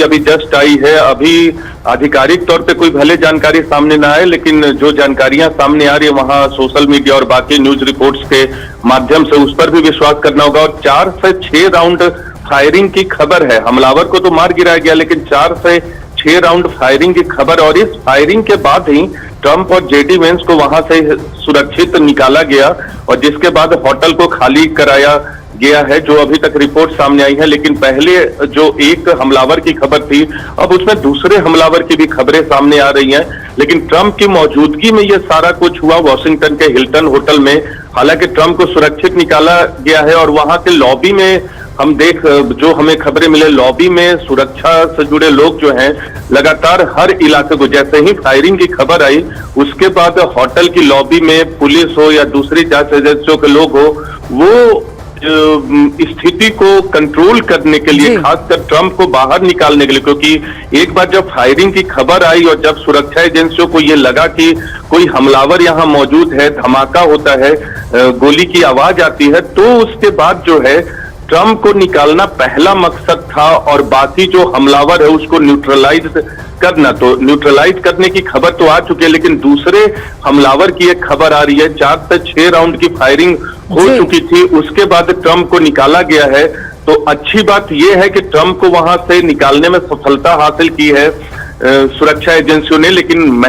अभी just I है। अभी आधिकारिक तौर पे कोई भले जानकारी सामने ना आए, लेकिन जो जानकारियां सामने आ रही है वहां सोशल मीडिया और बाकी न्यूज रिपोर्ट्स के माध्यम से उस पर भी विश्वास करना होगा। और 4 से 6 राउंड फायरिंग की खबर है। हमलावर को तो मार गिराया गया, लेकिन 4 से 6 राउंड फायरिंग की खबर। और इस फायरिंग के बाद ही ट्रंप और जेडी वेंस को वहां से सुरक्षित निकाला गया और जिसके बाद होटल को खाली कराया गया है, जो अभी तक रिपोर्ट सामने आई है। लेकिन पहले जो एक हमलावर की खबर थी, अब उसमें दूसरे हमलावर की भी खबरें सामने आ रही हैं। लेकिन ट्रंप की मौजूदगी में यह सारा कुछ हुआ वॉशिंगटन के हिल्टन होटल में। हालांकि ट्रंप को सुरक्षित निकाला गया है और वहां के लॉबी में हम जो हमें खबरें मिले, लॉबी में सुरक्षा से जुड़े लोग जो हैं लगातार हर इलाके को, जैसे ही फायरिंग की खबर आई उसके बाद होटल की लॉबी में पुलिस हो या दूसरी जांच एजेंसियों के लोग हो, वो स्थिति को कंट्रोल करने के लिए, खासकर ट्रंप को बाहर निकालने के लिए, क्योंकि एक बार जब फायरिंग की खबर आई और जब सुरक्षा एजेंसियों को ये लगा कि कोई हमलावर यहाँ मौजूद है, धमाका होता है, गोली की आवाज आती है, तो उसके बाद जो है ट्रंप को निकालना पहला मकसद था और बाकी जो हमलावर है उसको न्यूट्रलाइज करना। तो न्यूट्रलाइज करने की खबर तो आ चुकी है, लेकिन दूसरे हमलावर की एक खबर आ रही है। 4 से 6 राउंड की फायरिंग हो चुकी थी, उसके बाद ट्रंप को निकाला गया है। तो अच्छी बात यह है कि ट्रंप को वहां से निकालने में सफलता हासिल की है सुरक्षा एजेंसियों ने। लेकिन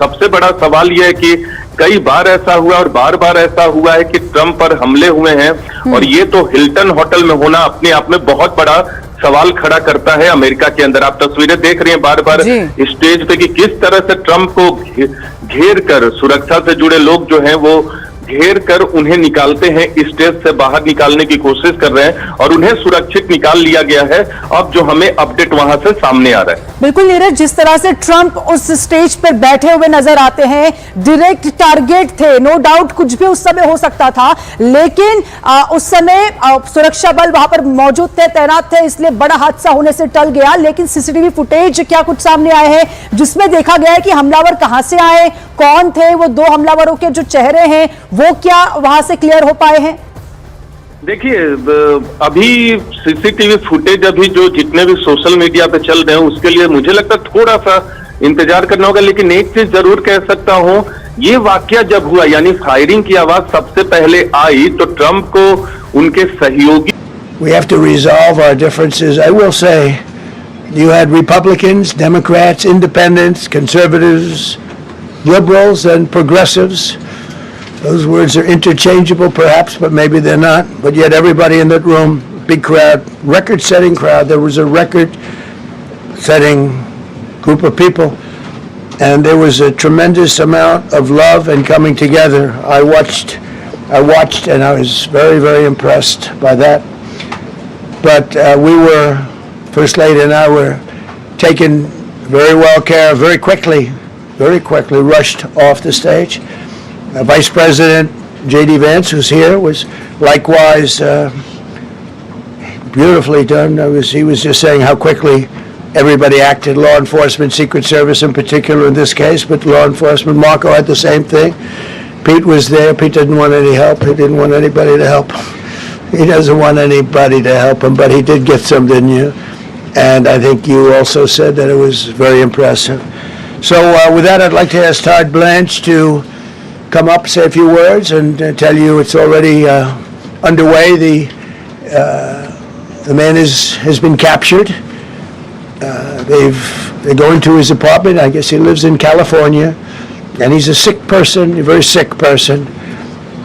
सबसे बड़ा सवाल यह है कि कई बार ऐसा हुआ और बार बार ऐसा हुआ है कि ट्रंप पर हमले हुए हैं, और ये तो हिल्टन होटल में होना अपने आप में बहुत बड़ा सवाल खड़ा करता है अमेरिका के अंदर। आप तस्वीरें देख रहे हैं बार बार स्टेज पे कि किस तरह से ट्रंप को घेर कर सुरक्षा से जुड़े लोग जो हैं वो घेर कर उन्हें निकालते हैं, स्टेज से बाहर निकालने की कोशिश कर रहे हैं और उन्हें सुरक्षित निकाल लिया गया है। अब जो हमें अपडेट वहां से सामने आ रहा है, बिल्कुल नीरज, जिस तरह से ट्रंप उस स्टेज पर बैठे हुए नजर आते हैं, डायरेक्ट टारगेट थे, नो डाउट कुछ भी उस समय हो सकता था, लेकिन उस समय सुरक्षा बल वहां पर मौजूद थे, तैनात थे, इसलिए बड़ा हादसा होने से टल गया। लेकिन सीसीटीवी फुटेज क्या कुछ सामने आए हैं जिसमें देखा गया है कि हमलावर कहां से आए, कौन थे वो 2 हमलावरों के जो चेहरे हैं वो क्या वहां से क्लियर हो पाए हैं? देखिए, अभी सीसीटीवी फुटेज अभी जो जितने भी सोशल मीडिया पे चल रहे हैं उसके लिए मुझे लगता है थोड़ा सा इंतजार करना होगा। लेकिन एक चीज जरूर कह सकता हूं, ये वाकया जब हुआ, यानी फायरिंग की आवाज सबसे पहले आई, तो ट्रंप को उनके सहयोगी We have to resolve our differences. I will say, you had Republicans, Democrats, Independents, Conservatives, Liberals, and Progressives. Those words are interchangeable, perhaps, but maybe they're not. But yet everybody in that room, big crowd, record-setting crowd. There was a record-setting group of people, and there was a tremendous amount of love and coming together. I watched, and I was very, very impressed by that. But we were, First Lady and I were taken very well care of, very quickly rushed off the stage. Vice President J.D. Vance, who's here, was likewise beautifully done. He was just saying how quickly everybody acted, law enforcement, Secret Service in particular in this case, but law enforcement. Marco had the same thing. Pete was there. Pete didn't want any help. He didn't want anybody to help him. He doesn't want anybody to help him, but he did get some, didn't you? And I think you also said that it was very impressive. So with that, I'd like to ask Todd Blanche to come up, say a few words, and tell you it's already underway. The man has been captured. They're going to his apartment. I guess he lives in California, and he's a sick person, a very sick person,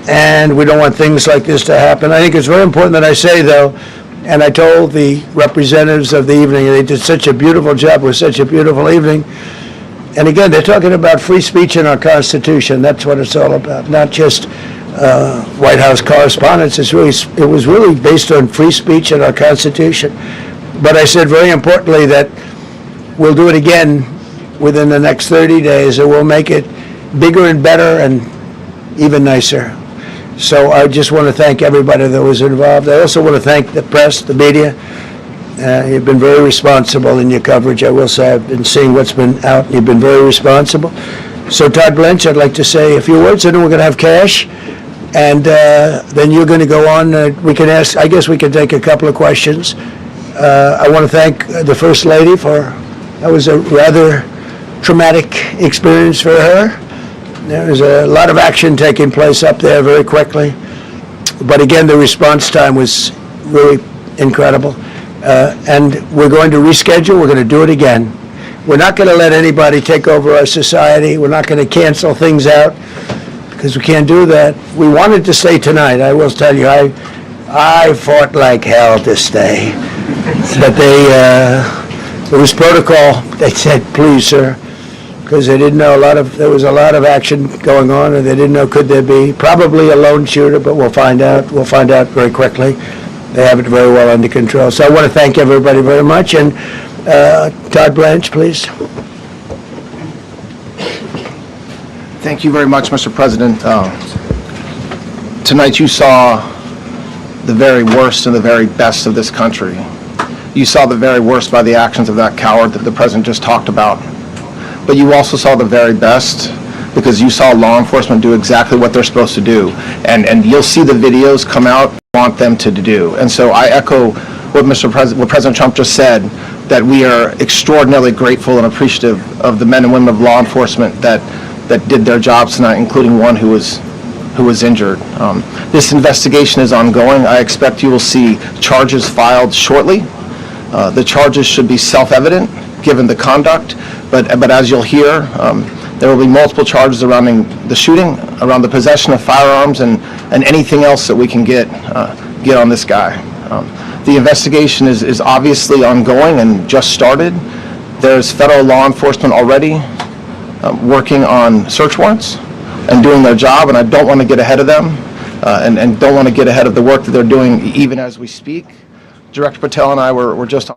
and we don't want things like this to happen. I think it's very important that I say, though, and I told the representatives of the evening, and they did such a beautiful job. It was such a beautiful evening. And again, they're talking about free speech in our Constitution. That's what it's all about, not just White House Correspondents. It was really based on free speech in our Constitution. But I said very importantly that we'll do it again within the next 30 days, and we'll make it bigger and better and even nicer. So I just want to thank everybody that was involved. I also want to thank the press, the media. You've been very responsible in your coverage. I will say I've been seeing what's been out, and you've been very responsible. So Todd Blanche, I'd like to say a few words, and then we're going to have cash, and then you're going to go on. We can ask, I guess we can take a couple of questions, I want to thank the First Lady that was a rather traumatic experience for her. There was a lot of action taking place up there very quickly. But again, the response time was really incredible. And we're going to reschedule. We're going to do it again. We're not going to let anybody take over our society. We're not going to cancel things out because we can't do that. We wanted to stay tonight. I will tell you, I fought like hell to stay. But there was protocol. They said, please, sir, because they didn't know there was a lot of action going on, and they didn't know could there be. Probably a lone shooter, but we'll find out. We'll find out very quickly. They have it very well under control. So I want to thank everybody very much. And Todd Blanche, please. Thank you very much, Mr. President. Tonight you saw the very worst and the very best of this country. You saw the very worst by the actions of that coward that the President just talked about. But you also saw the very best because you saw law enforcement do exactly what they're supposed to do. And you'll see the videos come out want them to do. And so I echo what President Trump just said, that we are extraordinarily grateful and appreciative of the men and women of law enforcement that did their jobs tonight, including one who was injured. This investigation is ongoing. I expect you will see charges filed shortly. The charges should be self-evident given the conduct, but as you'll hear, there will be multiple charges around the shooting, around the possession of firearms, and anything else that we can get on this guy. The investigation is obviously ongoing and just started. There's federal law enforcement already working on search warrants and doing their job, and I don't want to get ahead of them and don't want to get ahead of the work that they're doing even as we speak. Director Patel and I were just on.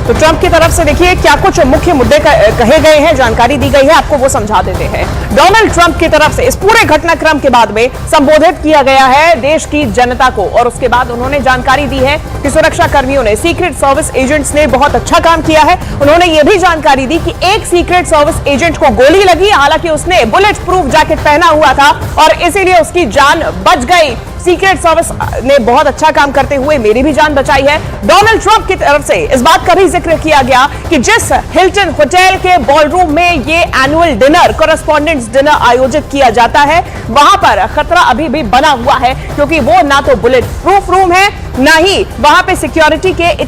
तो Trump की तरफ से देखिए क्या कुछ मुख्य मुद्दे कहे गए हैं, जानकारी दी गई है, आपको वो समझा देते हैं। डोनाल्ड ट्रंप की तरफ से इस पूरे घटनाक्रम के बाद में संबोधित किया गया है देश की जनता को, और उसके बाद उन्होंने जानकारी दी है कि सुरक्षा कर्मियों ने, सीक्रेट सर्विस एजेंट्स ने बहुत अच्छा काम किया है। उन्होंने ये भी जानकारी दी कि एक सीक्रेट सर्विस एजेंट को गोली लगी, हालांकि उसने बुलेट प्रूफ जैकेट पहना हुआ था और इसीलिए उसकी जान बच गई। सीक्रेट सर्विस ने बहुत अच्छा काम करते हुए मेरी भी जान बचाई है। डोनाल्ड ट्रंप की तरफ से इस बात का भी जिक्र किया गया कि जिस हिल्टन होटल के बॉलरूम में ये एनुअल डिनर, कॉरेस्पॉन्डेंट्स डिनर आयोजित किया जाता है, वहां पर खतरा अभी भी बना हुआ है, क्योंकि वो ना तो बुलेट प्रूफ रूम है, ना ही वहां पे सिक्योरिटी के इतने